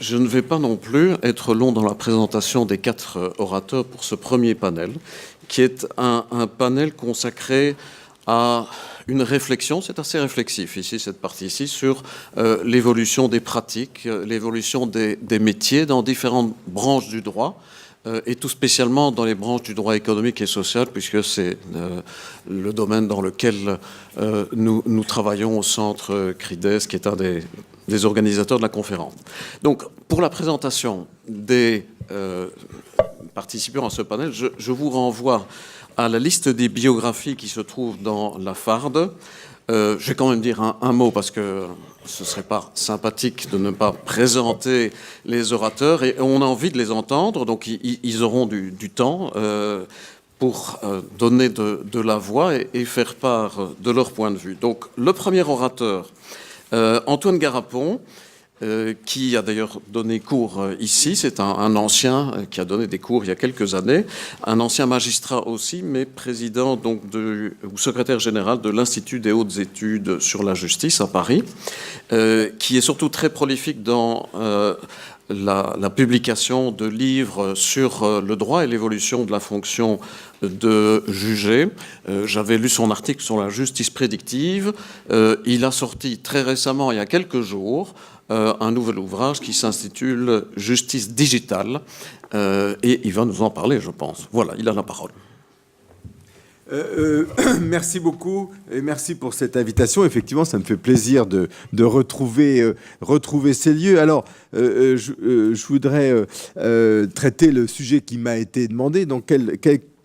Je ne vais pas non plus être long dans la présentation des 4 orateurs pour ce premier panel, qui est un panel consacré à une réflexion, c'est assez réflexif ici, cette partie-ci, sur l'évolution des pratiques, l'évolution des métiers dans différentes branches du droit, et tout spécialement dans les branches du droit économique et social, puisque c'est le domaine dans lequel nous travaillons au centre CRIDES, qui est un des organisateurs de la conférence. Donc, pour la présentation des participants à ce panel, je vous renvoie à la liste des biographies qui se trouvent dans la farde. Je vais quand même dire un mot parce que ce ne serait pas sympathique de ne pas présenter les orateurs et on a envie de les entendre, donc ils auront du temps pour donner de la voix et faire part de leur point de vue. Donc le premier orateur, Antoine Garapon, qui a d'ailleurs donné cours ici. C'est un ancien qui a donné des cours il y a quelques années, un ancien magistrat aussi, mais président donc ou secrétaire général de l'Institut des hautes études sur la justice à Paris, qui est surtout très prolifique dans la publication de livres sur le droit et l'évolution de la fonction de juger. J'avais lu son article sur la justice prédictive. Il a sorti très récemment, il y a quelques jours, un nouvel ouvrage qui s'intitule « Justice digitale » et il va nous en parler, je pense. Voilà, il a la parole. Merci beaucoup et merci pour cette invitation. Effectivement, ça me fait plaisir de retrouver ces lieux. Alors, je voudrais traiter le sujet qui m'a été demandé. Donc,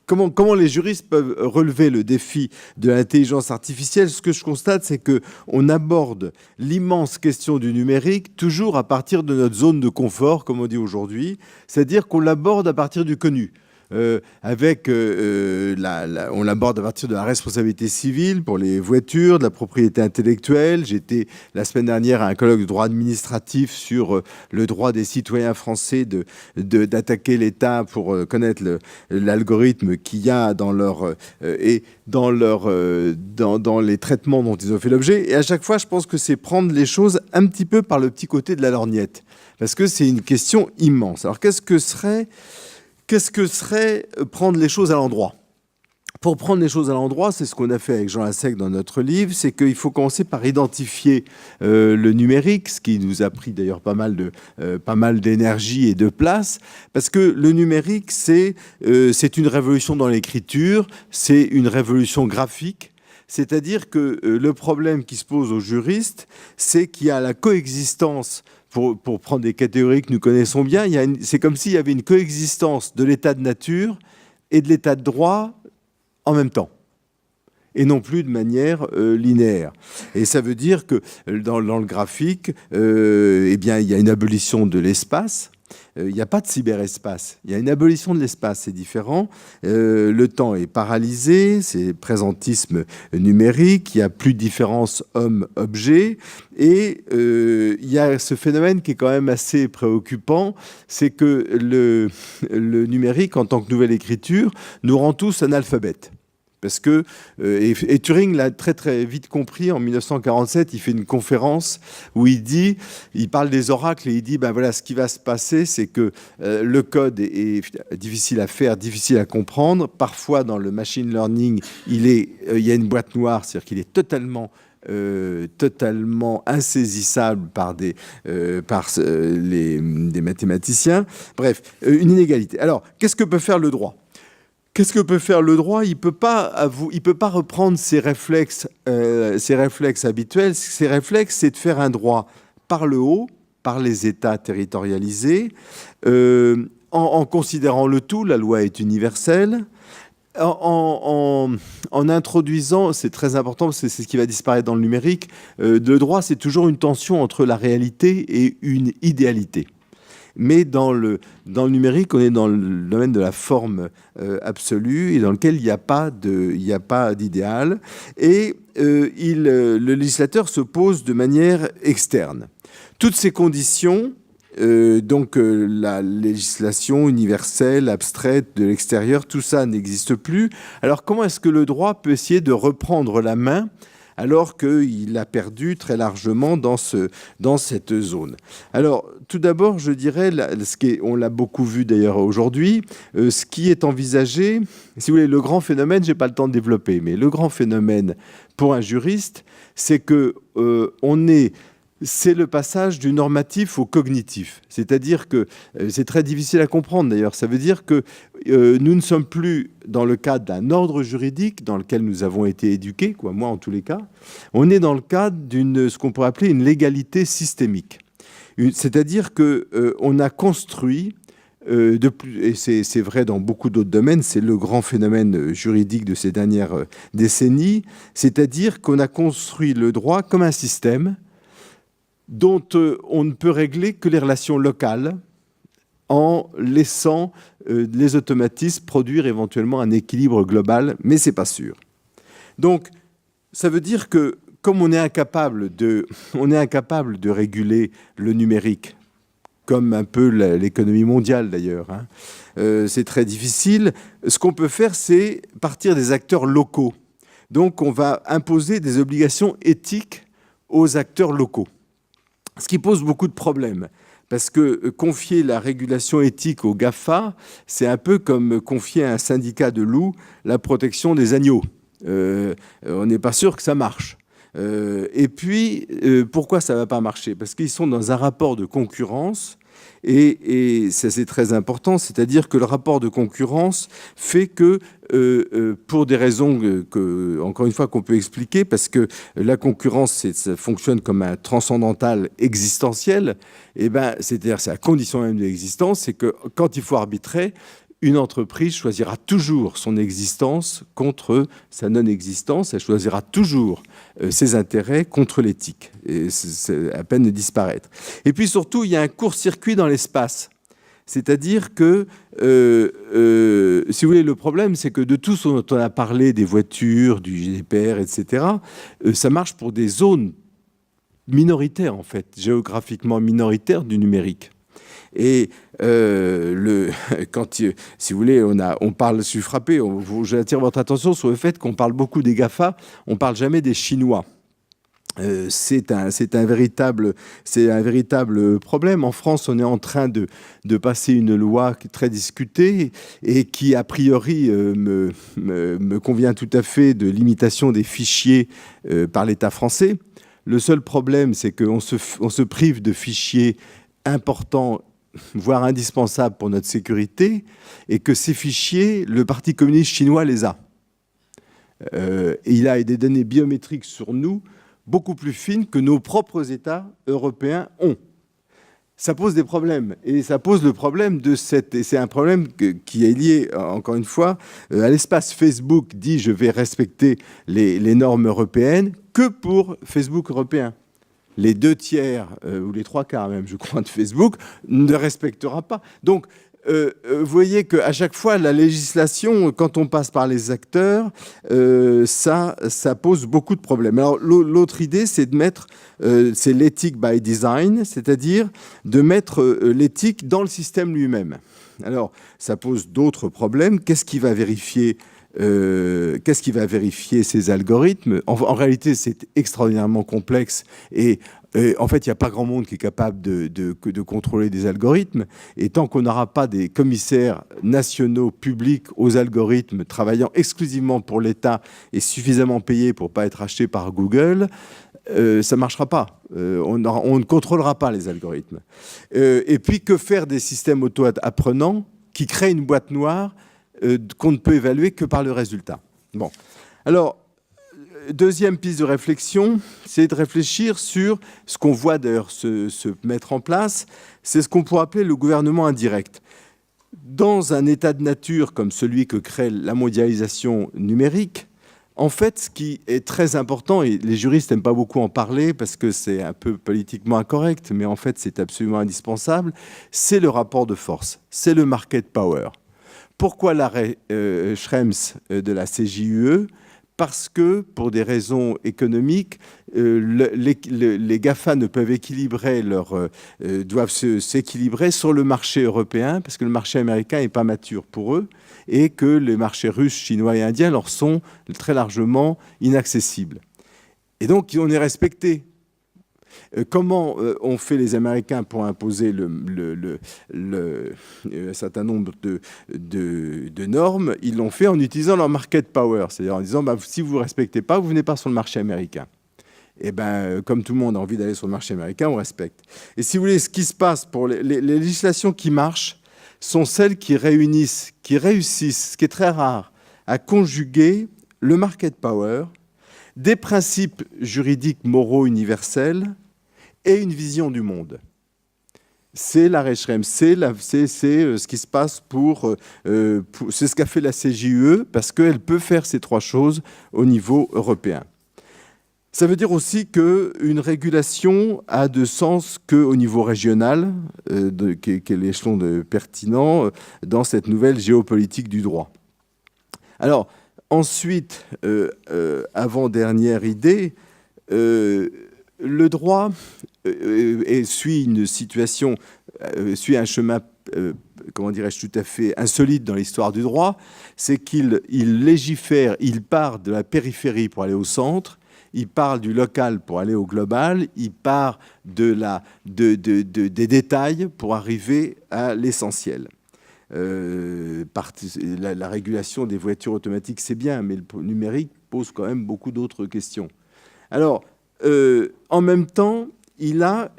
comment les juristes peuvent relever le défi de l'intelligence artificielle? Ce que je constate, c'est qu'on aborde l'immense question du numérique toujours à partir de notre zone de confort, comme on dit aujourd'hui, c'est-à-dire qu'on l'aborde à partir du connu. On l'aborde à partir de la responsabilité civile pour les voitures, de la propriété intellectuelle. J'étais la semaine dernière à un colloque de droit administratif sur le droit des citoyens français d'attaquer l'État pour connaître l'algorithme qu'il y a dans les traitements dont ils ont fait l'objet. Et à chaque fois, je pense que c'est prendre les choses un petit peu par le petit côté de la lorgnette, parce que c'est une question immense. Alors, qu'est-ce que serait prendre les choses à l'endroit? Pour prendre les choses à l'endroit, c'est ce qu'on a fait avec Jean Lassec dans notre livre, c'est qu'il faut commencer par identifier le numérique, ce qui nous a pris d'ailleurs pas mal d'énergie et de place, parce que le numérique, c'est une révolution dans l'écriture, c'est une révolution graphique. C'est-à-dire que le problème qui se pose aux juristes, c'est qu'il y a la coexistence. Pour prendre des catégories que nous connaissons bien, c'est comme s'il y avait une coexistence de l'état de nature et de l'état de droit en même temps, et non plus de manière linéaire. Et ça veut dire que dans le graphique, eh bien, il y a une abolition de l'espace. Il n'y a pas de cyberespace. Il y a une abolition de l'espace, c'est différent. Le temps est paralysé, c'est présentisme numérique, il n'y a plus de différence homme-objet. Et il y a ce phénomène qui est quand même assez préoccupant, c'est que le numérique, en tant que nouvelle écriture, nous rend tous analphabètes. Parce que, et Turing l'a très très vite compris, en 1947, il fait une conférence où il parle des oracles et il dit, ben voilà, ce qui va se passer, c'est que le code est difficile à faire, difficile à comprendre. Parfois, dans le machine learning, il y a une boîte noire, c'est-à-dire qu'il est totalement insaisissable par des mathématiciens. Bref, une inégalité. Alors, qu'est-ce que peut faire le droit ? Qu'est-ce que peut faire le droit? Il peut pas reprendre ses réflexes habituels. Ses réflexes, c'est de faire un droit par le haut, par les États territorialisés, en considérant le tout. La loi est universelle. En introduisant, c'est très important, c'est ce qui va disparaître dans le numérique, le droit, c'est toujours une tension entre la réalité et une idéalité. Mais dans le numérique, on est dans le domaine de la forme absolue et dans lequel il n'y a pas d'idéal. Et le législateur se pose de manière externe. Toutes ces conditions, la législation universelle, abstraite, de l'extérieur, tout ça n'existe plus. Alors comment est-ce que le droit peut essayer de reprendre la main alors qu'il a perdu très largement dans cette zone. Alors, tout d'abord, je dirais, on l'a beaucoup vu d'ailleurs aujourd'hui, ce qui est envisagé, si vous voulez, le grand phénomène, je n'ai pas le temps de développer, mais le grand phénomène pour un juriste, c'est que c'est le passage du normatif au cognitif. C'est-à-dire que c'est très difficile à comprendre d'ailleurs. Ça veut dire que nous ne sommes plus dans le cadre d'un ordre juridique dans lequel nous avons été éduqués, moi en tous les cas. On est dans le cadre ce qu'on pourrait appeler une légalité systémique. C'est-à-dire qu'on a construit, et c'est vrai dans beaucoup d'autres domaines, c'est le grand phénomène juridique de ces dernières décennies, c'est-à-dire qu'on a construit le droit comme un système dont on ne peut régler que les relations locales en laissant les automatismes produire éventuellement un équilibre global, mais ce n'est pas sûr. Donc, ça veut dire que comme on est incapable de réguler le numérique, comme un peu l'économie mondiale d'ailleurs, c'est très difficile, ce qu'on peut faire, c'est partir des acteurs locaux. Donc, on va imposer des obligations éthiques aux acteurs locaux. Ce qui pose beaucoup de problèmes, parce que confier la régulation éthique aux GAFA, c'est un peu comme confier à un syndicat de loups la protection des agneaux. On n'est pas sûr que ça marche. Et puis, pourquoi ça ne va pas marcher? Parce qu'ils sont dans un rapport de concurrence, et ça c'est très important, c'est-à-dire que le rapport de concurrence fait que, pour des raisons encore une fois, qu'on peut expliquer, parce que la concurrence, ça fonctionne comme un transcendantal existentiel, c'est-à-dire c'est la condition même de l'existence, c'est que quand il faut arbitrer, une entreprise choisira toujours son existence contre sa non-existence, elle choisira toujours ses intérêts contre l'éthique, et c'est à peine de disparaître. Et puis surtout, il y a un court-circuit dans l'espace. C'est-à-dire que, si vous voulez, le problème, c'est que de tout ce dont on a parlé, des voitures, du GDPR, etc., ça marche pour des zones minoritaires, en fait, géographiquement minoritaires du numérique. Et si vous voulez, on parle, je suis frappé, j'attire votre attention sur le fait qu'on parle beaucoup des GAFA, on ne parle jamais des Chinois. C'est un véritable problème. En France, on est en train de passer une loi très discutée et qui, a priori, me convient tout à fait, de limitation des fichiers par l'État français. Le seul problème, c'est qu'on se prive de fichiers importants, voire indispensables pour notre sécurité, et que ces fichiers, le Parti communiste chinois les a. Il a des données biométriques sur nous beaucoup plus fines que nos propres États européens ont. Ça pose des problèmes, et ça pose le problème et c'est un problème qui est lié, encore une fois, à l'espace. Facebook dit « je vais respecter les normes européennes » que pour Facebook européen. Les 2/3, ou les 3/4 même, je crois, de Facebook, ne respectera pas. Donc, vous voyez qu'à chaque fois, la législation, quand on passe par les acteurs, ça pose beaucoup de problèmes. Alors, l'autre idée, c'est de mettre, c'est l'éthique by design, c'est-à-dire de mettre l'éthique dans le système lui-même. Alors, ça pose d'autres problèmes. Qu'est-ce qui va vérifier ces algorithmes? En réalité, c'est extraordinairement complexe et en fait, il n'y a pas grand monde qui est capable de contrôler des algorithmes. Et tant qu'on n'aura pas des commissaires nationaux publics aux algorithmes travaillant exclusivement pour l'État et suffisamment payés pour ne pas être achetés par Google, ça ne marchera pas. On ne contrôlera pas les algorithmes. Et puis, que faire des systèmes auto-apprenants qui créent une boîte noire qu'on ne peut évaluer que par le résultat? Bon. Alors, deuxième piste de réflexion, c'est de réfléchir sur ce qu'on voit d'ailleurs se mettre en place, c'est ce qu'on pourrait appeler le gouvernement indirect. Dans un état de nature comme celui que crée la mondialisation numérique, en fait, ce qui est très important, et les juristes n'aiment pas beaucoup en parler parce que c'est un peu politiquement incorrect, mais en fait c'est absolument indispensable, c'est le rapport de force, c'est le market power. Pourquoi l'arrêt Schrems de la CJUE? Parce que, pour des raisons économiques, les GAFA ne peuvent doivent s'équilibrer sur le marché européen, parce que le marché américain n'est pas mature pour eux, et que les marchés russes, chinois et indiens leur sont très largement inaccessibles. Et donc, on est respecté. Comment ont fait les Américains pour imposer un certain nombre de normes? Ils l'ont fait en utilisant leur market power, c'est-à-dire en disant si vous ne respectez pas, vous ne venez pas sur le marché américain. Et comme tout le monde a envie d'aller sur le marché américain, on respecte. Et si vous voulez, ce qui se passe pour les législations qui marchent sont celles qui réussissent, ce qui est très rare, à conjuguer le market power, des principes juridiques moraux universels et une vision du monde. C'est la Rechtsprechung, c'est ce qui se passe c'est ce qu'a fait la CJUE, parce qu'elle peut faire ces trois choses au niveau européen. Ça veut dire aussi qu'une régulation a de sens qu'au niveau régional, qui est l'échelon pertinent dans cette nouvelle géopolitique du droit. Alors, ensuite, avant-dernière idée, le droit suit une situation, suit un chemin, comment dirais-je, tout à fait insolite dans l'histoire du droit, c'est qu'il légifère, il part de la périphérie pour aller au centre, il parle du local pour aller au global, il part des détails pour arriver à l'essentiel. La régulation des voitures automatiques, c'est bien, mais le numérique pose quand même beaucoup d'autres questions. Alors, en même temps, il a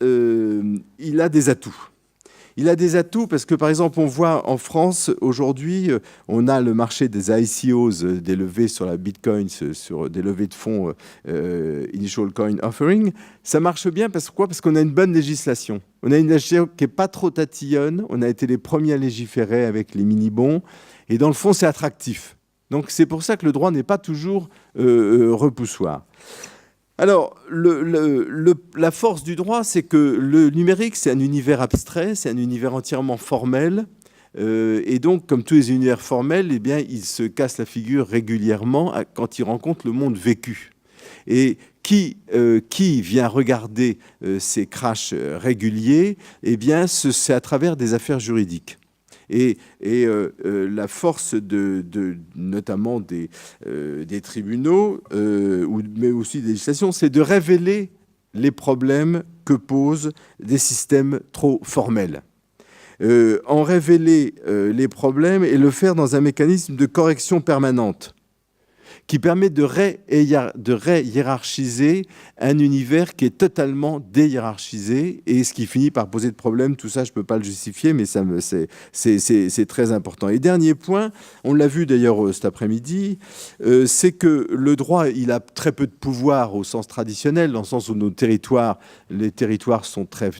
des atouts. Il a des atouts parce que, par exemple, on voit en France, aujourd'hui, on a le marché des ICOs, des levées sur la Bitcoin, sur des levées de fonds, Initial Coin Offering. Ça marche bien parce qu'on a une bonne législation. On a une législation qui n'est pas trop tatillonne. On a été les premiers à légiférer avec les mini-bons. Et dans le fond, c'est attractif. Donc, c'est pour ça que le droit n'est pas toujours repoussoir. Alors, la force du droit, c'est que le numérique, c'est un univers abstrait, c'est un univers entièrement formel. Et donc, comme tous les univers formels, eh bien, il se casse la figure régulièrement quand il rencontre le monde vécu. Et qui vient regarder ces crashs réguliers? Eh bien, c'est à travers des affaires juridiques. Et la force notamment des tribunaux, mais aussi des législations, c'est de révéler les problèmes que posent des systèmes trop formels. En révéler les problèmes et le faire dans un mécanisme de correction permanente qui permet de ré-hiérarchiser un univers qui est totalement déhiérarchisé et ce qui finit par poser de problèmes. Tout ça, je ne peux pas le justifier, mais c'est très important. Et dernier point, on l'a vu d'ailleurs cet après-midi, c'est que le droit, il a très peu de pouvoir au sens traditionnel, dans le sens où les territoires sont très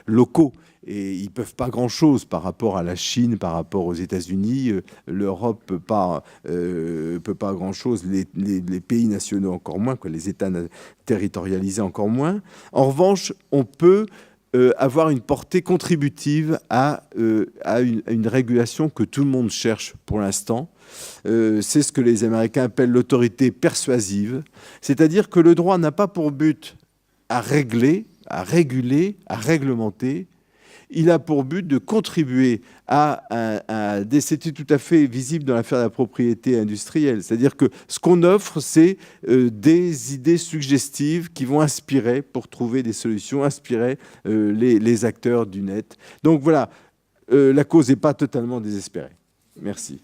locaux. Et ils ne peuvent pas grand-chose par rapport à la Chine, par rapport aux États-Unis. L'Europe ne peut pas grand-chose, les pays nationaux encore moins, les États territorialisés encore moins. En revanche, on peut avoir une portée contributive à une régulation que tout le monde cherche pour l'instant. C'est ce que les Américains appellent l'autorité persuasive. C'est-à-dire que le droit n'a pas pour but à réguler, à réglementer. Il a pour but de contribuer c'était tout à fait visible dans l'affaire de la propriété industrielle. C'est-à-dire que ce qu'on offre, c'est des idées suggestives qui vont inspirer, pour trouver des solutions, inspirer les acteurs du net. Donc voilà, la cause n'est pas totalement désespérée. Merci.